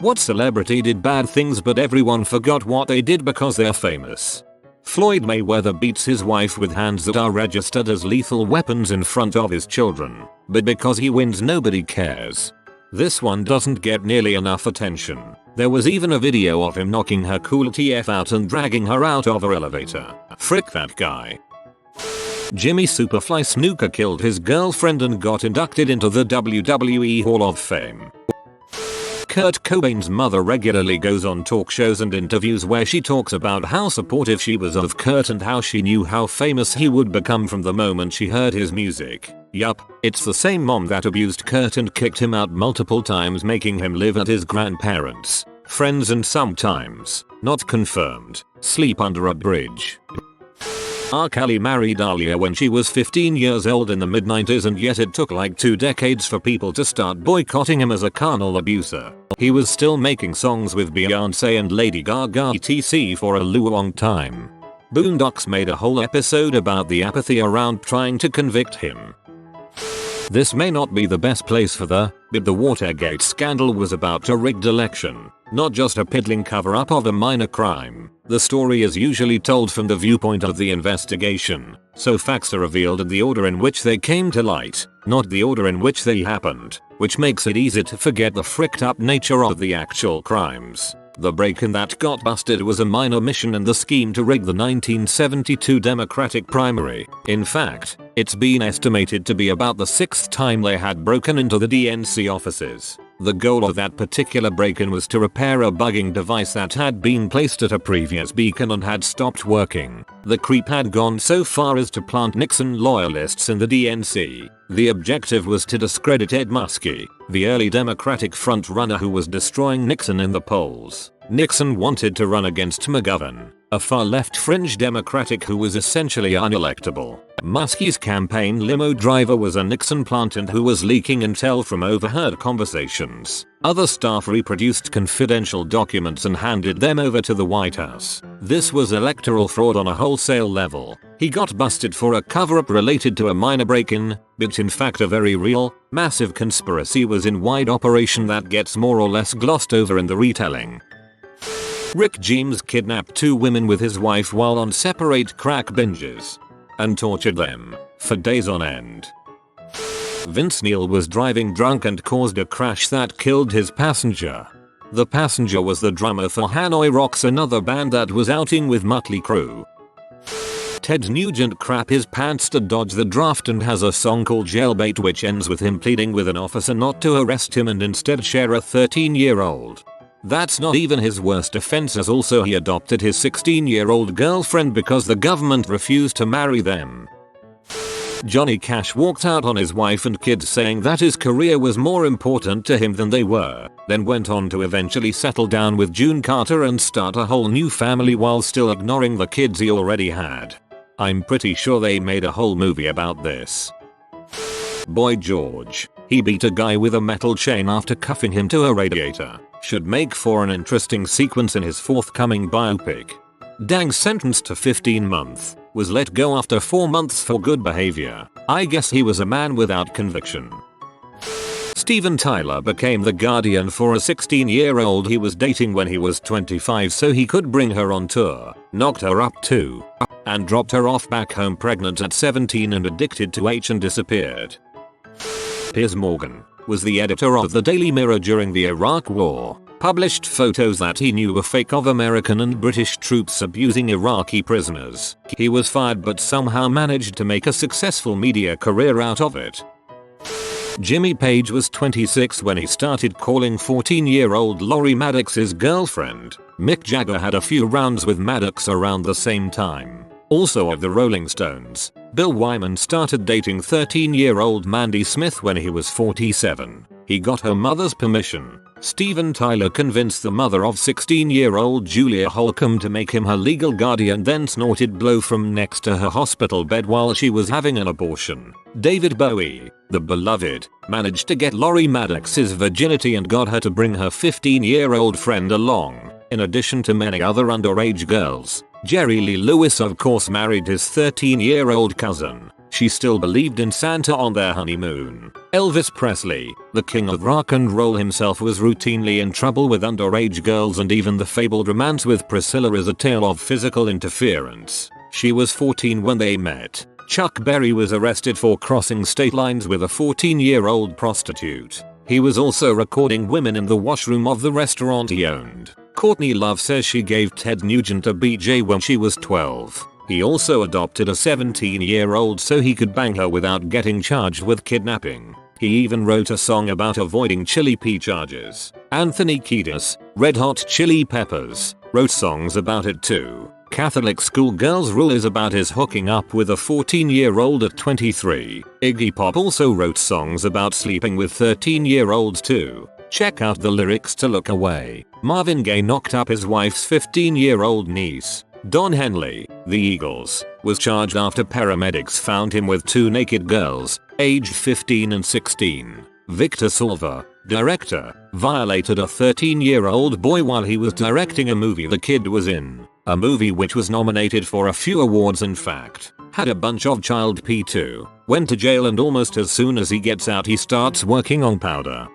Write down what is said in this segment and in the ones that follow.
What celebrity did bad things but everyone forgot what they did because they're famous? Floyd Mayweather beats his wife with hands that are registered as lethal weapons in front of his children, but because he wins nobody cares. This one doesn't get nearly enough attention. There was even a video of him knocking her cool TF out and dragging her out of her elevator. Frick that guy. Jimmy Superfly Snuka killed his girlfriend and got inducted into the WWE Hall of Fame. Kurt Cobain's mother regularly goes on talk shows and interviews where she talks about how supportive she was of Kurt and how she knew how famous he would become from the moment she heard his music. Yup, it's the same mom that abused Kurt and kicked him out multiple times, making him live at his grandparents, friends and sometimes, not confirmed, sleep under a bridge. R. Kelly married Alia when she was 15 years old in the mid-90s, and yet it took like 2 decades for people to start boycotting him as a carnal abuser. He was still making songs with Beyonce and Lady Gaga etc. for a long time. Boondocks made a whole episode about the apathy around trying to convict him. This may not be the best place for but the Watergate scandal was about a rigged election, not just a piddling cover-up of a minor crime. The story is usually told from the viewpoint of the investigation, so facts are revealed in the order in which they came to light, not the order in which they happened, which makes it easy to forget the fricked up nature of the actual crimes. The break-in that got busted was a minor mission in the scheme to rig the 1972 Democratic primary. In fact, it's been estimated to be about the 6th time they had broken into the DNC offices. The goal of that particular break-in was to repair a bugging device that had been placed at a previous beacon and had stopped working. The creep had gone so far as to plant Nixon loyalists in the DNC. The objective was to discredit Ed Muskie, the early Democratic front-runner who was destroying Nixon in the polls. Nixon wanted to run against McGovern, a far-left fringe Democratic who was essentially unelectable. Muskie's campaign limo driver was a Nixon plantant who was leaking intel from overheard conversations. Other staff reproduced confidential documents and handed them over to the White House. This was electoral fraud on a wholesale level. He got busted for a cover-up related to a minor break-in, but in fact a very real, massive conspiracy was in wide operation that gets more or less glossed over in the retelling. Rick James kidnapped 2 women with his wife while on separate crack binges and tortured them for days on end. Vince Neil was driving drunk and caused a crash that killed his passenger. The passenger was the drummer for Hanoi Rocks, another band that was outing with Mötley Crüe. Ted Nugent crap his pants to dodge the draft and has a song called Jailbait which ends with him pleading with an officer not to arrest him and instead share a 13-year-old. That's not even his worst offense, as also he adopted his 16-year-old girlfriend because the government refused to marry them. Johnny Cash walked out on his wife and kids saying that his career was more important to him than they were, then went on to eventually settle down with June Carter and start a whole new family while still ignoring the kids he already had. I'm pretty sure they made a whole movie about this. Boy George, he beat a guy with a metal chain after cuffing him to a radiator. Should make for an interesting sequence in his forthcoming biopic. Dang, sentenced to 15 months, was let go after 4 months for good behavior. I guess he was a man without conviction. Steven Tyler became the guardian for a 16-year-old he was dating when he was 25 so he could bring her on tour, knocked her up too, and dropped her off back home pregnant at 17 and addicted to H and disappeared. Piers Morgan was the editor of the Daily Mirror during the Iraq War, published photos that he knew were fake of American and British troops abusing Iraqi prisoners. He was fired but somehow managed to make a successful media career out of it. Jimmy Page was 26 when he started calling 14-year-old Lori Maddox his girlfriend. Mick Jagger had a few rounds with Maddox around the same time. Also of the Rolling Stones, Bill Wyman started dating 13-year-old Mandy Smith when he was 47. He got her mother's permission. Steven Tyler convinced the mother of 16-year-old Julia Holcomb to make him her legal guardian, then snorted blow from next to her hospital bed while she was having an abortion. David Bowie, the beloved, managed to get Lori Maddox's virginity and got her to bring her 15-year-old friend along, in addition to many other underage girls. Jerry Lee Lewis of course married his 13-year-old cousin. She still believed in Santa on their honeymoon. Elvis Presley, the king of rock and roll himself, was routinely in trouble with underage girls, and even the fabled romance with Priscilla is a tale of physical interference. She was 14 when they met. Chuck Berry was arrested for crossing state lines with a 14-year-old prostitute. He was also recording women in the washroom of the restaurant he owned. Courtney Love says she gave Ted Nugent a BJ when she was 12. He also adopted a 17-year-old so he could bang her without getting charged with kidnapping. He even wrote a song about avoiding Chili P charges. Anthony Kiedis, Red Hot Chili Peppers, wrote songs about it too. Catholic Schoolgirl's Rule is about his hooking up with a 14-year-old at 23. Iggy Pop also wrote songs about sleeping with 13-year-olds too. Check out the lyrics to Look Away. Marvin Gaye knocked up his wife's 15-year-old niece. Don Henley, the Eagles, was charged after paramedics found him with two naked girls, aged 15 and 16. Victor Salva, director, violated a 13-year-old boy while he was directing a movie the kid was in. A movie which was nominated for a few awards, in fact. Had a bunch of child pee too. Went to jail, and almost as soon as he gets out he starts working on powder.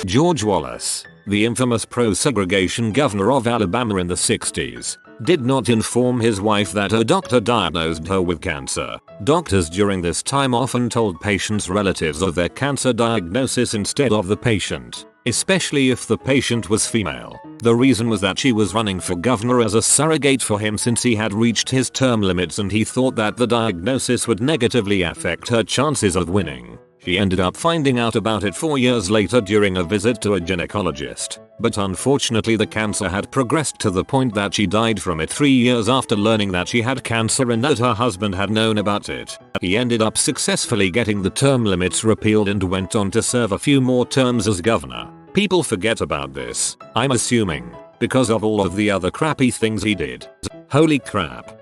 George Wallace, the infamous pro-segregation governor of Alabama in the 60s, did not inform his wife that her doctor diagnosed her with cancer. Doctors during this time often told patients' relatives of their cancer diagnosis instead of the patient, especially if the patient was female. The reason was that she was running for governor as a surrogate for him since he had reached his term limits, and he thought that the diagnosis would negatively affect her chances of winning. She ended up finding out about it 4 years later during a visit to a gynecologist, but unfortunately the cancer had progressed to the point that she died from it 3 years after learning that she had cancer and that her husband had known about it. He ended up successfully getting the term limits repealed and went on to serve a few more terms as governor. People forget about this, I'm assuming, because of all of the other crappy things he did. Holy crap.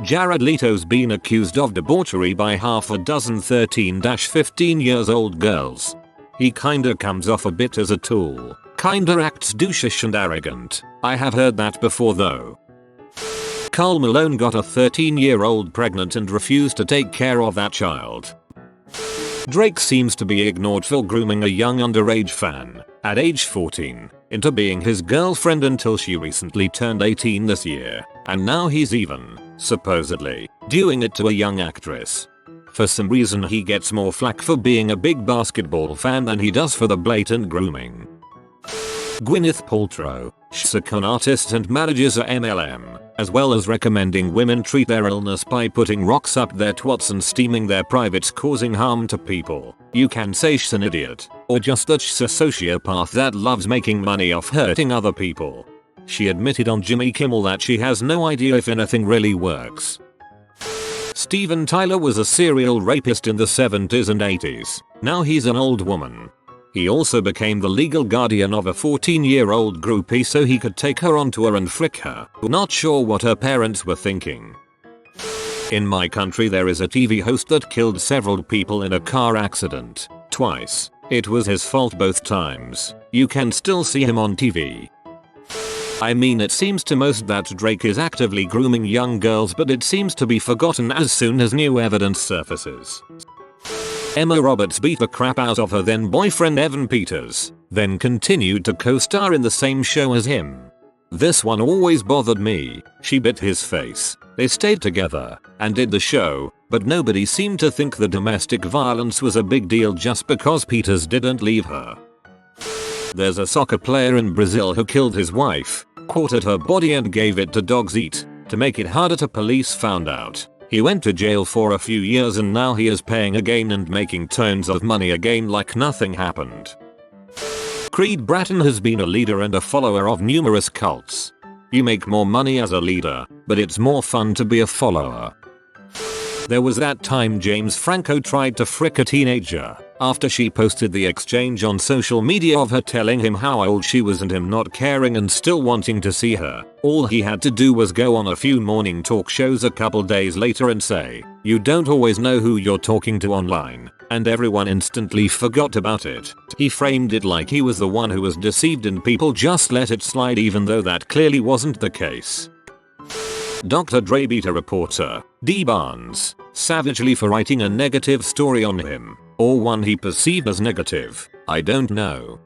Jared Leto's been accused of debauchery by half a dozen 13-15 years old girls. He kinda comes off a bit as a tool. Kinda acts douchish and arrogant. I have heard that before though. Karl Malone got a 13-year-old pregnant and refused to take care of that child. Drake seems to be ignored for grooming a young underage fan, at age 14, into being his girlfriend until she recently turned 18 this year, and now he's even, supposedly, doing it to a young actress. For some reason he gets more flack for being a big basketball fan than he does for the blatant grooming. Gwyneth Paltrow, she's a con artist and manages a MLM, as well as recommending women treat their illness by putting rocks up their twats and steaming their privates, causing harm to people. You can say she's an idiot, or just that she's a sociopath that loves making money off hurting other people. She admitted on Jimmy Kimmel that she has no idea if anything really works. Steven Tyler was a serial rapist in the 70s and 80s. Now he's an old woman. He also became the legal guardian of a 14-year-old groupie so he could take her on tour and frick her. Not sure what her parents were thinking. In my country there is a TV host that killed several people in a car accident. Twice. It was his fault both times. You can still see him on TV. I mean, it seems to most that Drake is actively grooming young girls, but it seems to be forgotten as soon as new evidence surfaces. Emma Roberts beat the crap out of her then boyfriend Evan Peters, then continued to co-star in the same show as him. This one always bothered me. She bit his face. They stayed together and did the show, but nobody seemed to think the domestic violence was a big deal just because Peters didn't leave her. There's a soccer player in Brazil who killed his wife, quartered her body and gave it to dogs eat. To make it harder to police found out. He went to jail for a few years and now he is paying again and making tons of money again like nothing happened. Creed Bratton has been a leader and a follower of numerous cults. You make more money as a leader, but it's more fun to be a follower. There was that time James Franco tried to frick a teenager after she posted the exchange on social media of her telling him how old she was and him not caring and still wanting to see her. All he had to do was go on a few morning talk shows a couple days later and say, "You don't always know who you're talking to online," and everyone instantly forgot about it. He framed it like he was the one who was deceived and people just let it slide even though that clearly wasn't the case. Dr. Dre beat a reporter, D. Barnes, savagely for writing a negative story on him. or one he perceived as negative, I don't know.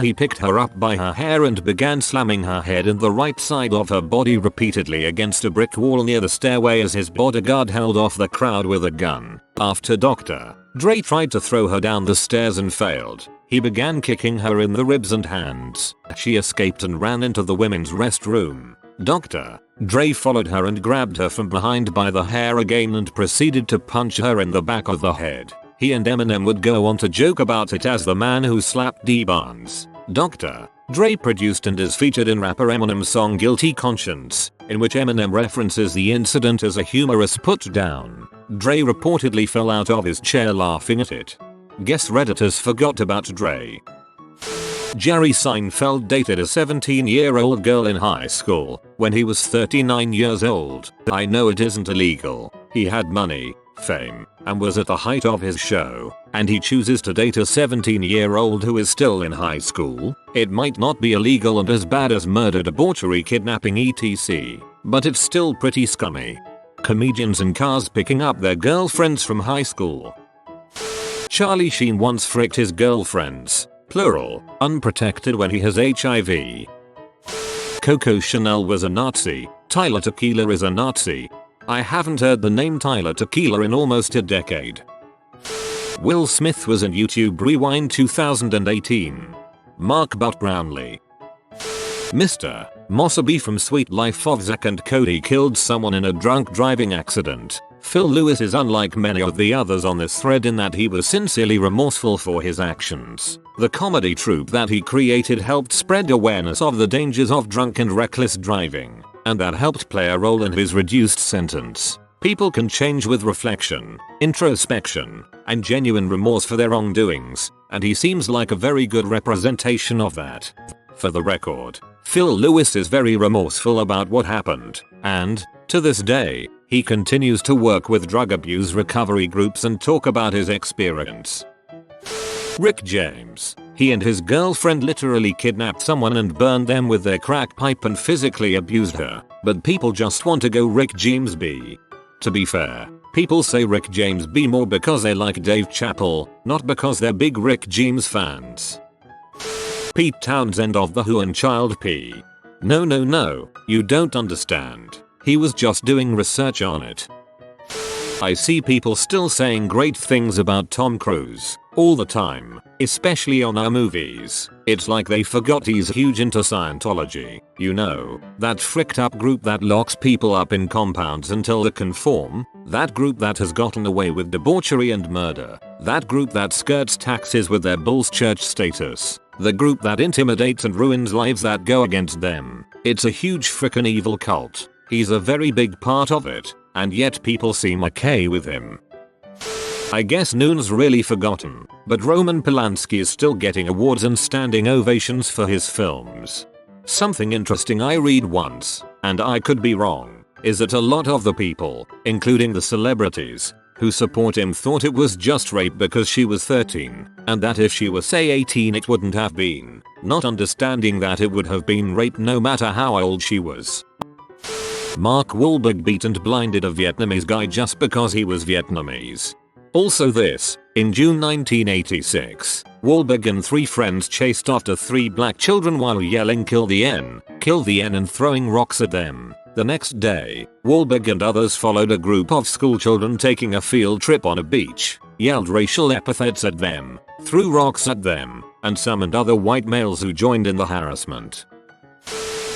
He picked her up by her hair and began slamming her head and the right side of her body repeatedly against a brick wall near the stairway as his bodyguard held off the crowd with a gun. After Dr. Dre tried to throw her down the stairs and failed, he began kicking her in the ribs and hands. She escaped and ran into the women's restroom. Dr. Dre followed her and grabbed her from behind by the hair again and proceeded to punch her in the back of the head. He and Eminem would go on to joke about it as the man who slapped D. Barnes. Dr. Dre produced and is featured in rapper Eminem's song Guilty Conscience, in which Eminem references the incident as a humorous put down. Dre reportedly fell out of his chair laughing at it. Guess Redditors forgot about Dre. Jerry Seinfeld dated a 17-year-old girl in high school when he was 39 years old. I know it isn't illegal. He had money, fame, and was at the height of his show, and he chooses to date a 17-year-old who is still in high school. It might not be illegal and as bad as murder, debauchery, kidnapping etc., but it's still pretty scummy. Comedians in cars picking up their girlfriends from high school. Charlie Sheen once fricked his girlfriends, plural, unprotected when he has HIV. Coco Chanel was a Nazi. Tyler Tequila is a Nazi. I haven't heard the name Tyler Tequila in almost a decade. Will Smith was in YouTube Rewind 2018. Mark Butt Brownlee. Mr. Mossaby from Sweet Life of Zack and Cody killed someone in a drunk driving accident. Phil Lewis is unlike many of the others on this thread in that he was sincerely remorseful for his actions. The comedy troupe that he created helped spread awareness of the dangers of drunk and reckless driving, and that helped play a role in his reduced sentence. People can change with reflection, introspection, and genuine remorse for their wrongdoings, and he seems like a very good representation of that. For the record, Phil Lewis is very remorseful about what happened, and, to this day, he continues to work with drug abuse recovery groups and talk about his experience. Rick James. He and his girlfriend literally kidnapped someone and burned them with their crack pipe and physically abused her, but people just want to go Rick James B. To be fair, people say Rick James B more because they like Dave Chappelle, not because they're big Rick James fans. Pete Townsend of The Who and Child P. No, you don't understand. He was just doing research on it. I see people still saying great things about Tom Cruise all the time, especially on our movies. It's like they forgot he's huge into Scientology. You know, that fricked up group that locks people up in compounds until they conform, that group that has gotten away with debauchery and murder, that group that skirts taxes with their Bulls church status, the group that intimidates and ruins lives that go against them. It's a huge frickin' evil cult. He's a very big part of it, and yet people seem okay with him. I guess Noon's really forgotten, but Roman Polanski is still getting awards and standing ovations for his films. Something interesting I read once, and I could be wrong, is that a lot of the people, including the celebrities, who support him thought it was just rape because she was 13, and that if she was say 18 it wouldn't have been, not understanding that it would have been rape no matter how old she was. Mark Wahlberg beat and blinded a Vietnamese guy just because he was Vietnamese. Also this, in June 1986, Wahlberg and 3 friends chased after 3 black children while yelling kill the N and throwing rocks at them. The next day, Wahlberg and others followed a group of schoolchildren taking a field trip on a beach, yelled racial epithets at them, threw rocks at them, and summoned other white males who joined in the harassment.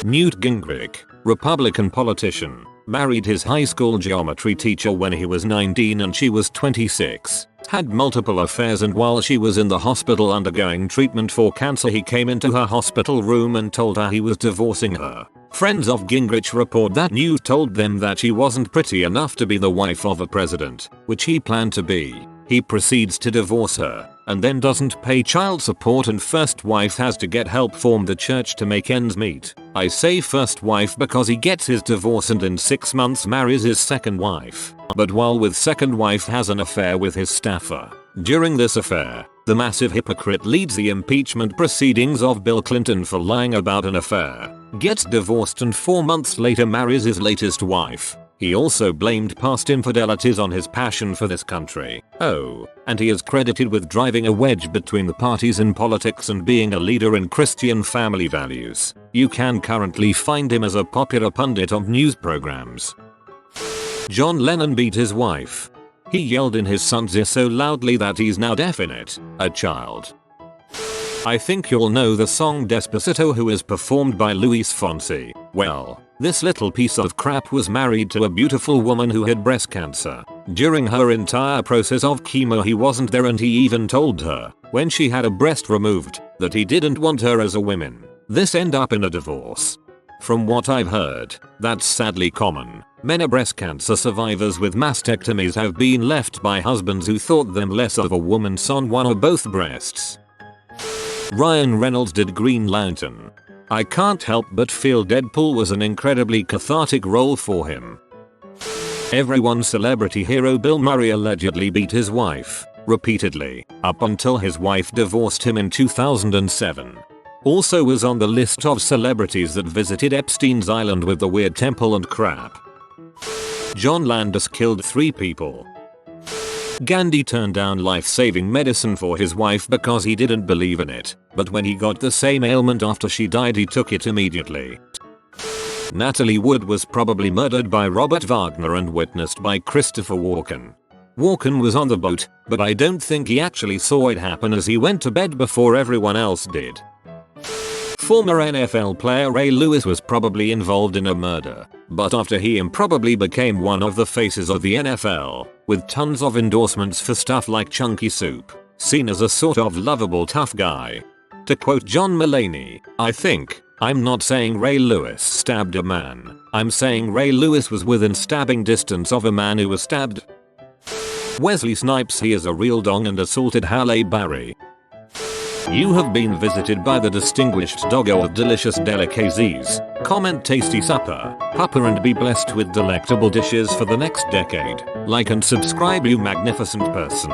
Newt Gingrich, Republican politician, married his high school geometry teacher when he was 19 and she was 26, had multiple affairs, and while she was in the hospital undergoing treatment for cancer he came into her hospital room and told her he was divorcing her. Friends of Gingrich report that Newt told them that she wasn't pretty enough to be the wife of a president, which he planned to be. He proceeds to divorce her, and then doesn't pay child support, and first wife has to get help from the church to make ends meet. I say first wife because he gets his divorce and in 6 months marries his second wife, but while with second wife has an affair with his staffer. During this affair, the massive hypocrite leads the impeachment proceedings of Bill Clinton for lying about an affair, gets divorced, and 4 months later marries his latest wife. He also blamed past infidelities on his passion for this country. Oh, and he is credited with driving a wedge between the parties in politics and being a leader in Christian family values. You can currently find him as a popular pundit on news programs. John Lennon beat his wife. He yelled in his son's ear so loudly that he's now deaf in it. A child. I think you'll know the song Despacito, who is performed by Luis Fonsi. Well, this little piece of crap was married to a beautiful woman who had breast cancer. During her entire process of chemo he wasn't there, and he even told her, when she had a breast removed, that he didn't want her as a woman. This ended up in a divorce. From what I've heard, that's sadly common. Many breast cancer survivors with mastectomies have been left by husbands who thought them less of a woman on one or both breasts. Ryan Reynolds did Green Lantern. I can't help but feel Deadpool was an incredibly cathartic role for him. Everyone's celebrity hero Bill Murray allegedly beat his wife repeatedly, up until his wife divorced him in 2007. Also was on the list of celebrities that visited Epstein's Island with the weird temple and crap. John Landis killed 3 people. Gandhi turned down life-saving medicine for his wife because he didn't believe in it, but when he got the same ailment after she died he took it immediately. Natalie Wood was probably murdered by Robert Wagner and witnessed by Christopher Walken. Walken was on the boat, but I don't think he actually saw it happen as he went to bed before everyone else did. Former NFL player Ray Lewis was probably involved in a murder, but after he improbably became one of the faces of the NFL, with tons of endorsements for stuff like chunky soup, seen as a sort of lovable tough guy. To quote John Mulaney, I'm not saying Ray Lewis stabbed a man, I'm saying Ray Lewis was within stabbing distance of a man who was stabbed. Wesley Snipes, he is a real dong and assaulted Halle Berry. You have been visited by the distinguished doggo of delicious delicacies. Comment tasty supper, pupper, and be blessed with delectable dishes for the next decade. Like and subscribe, you magnificent person.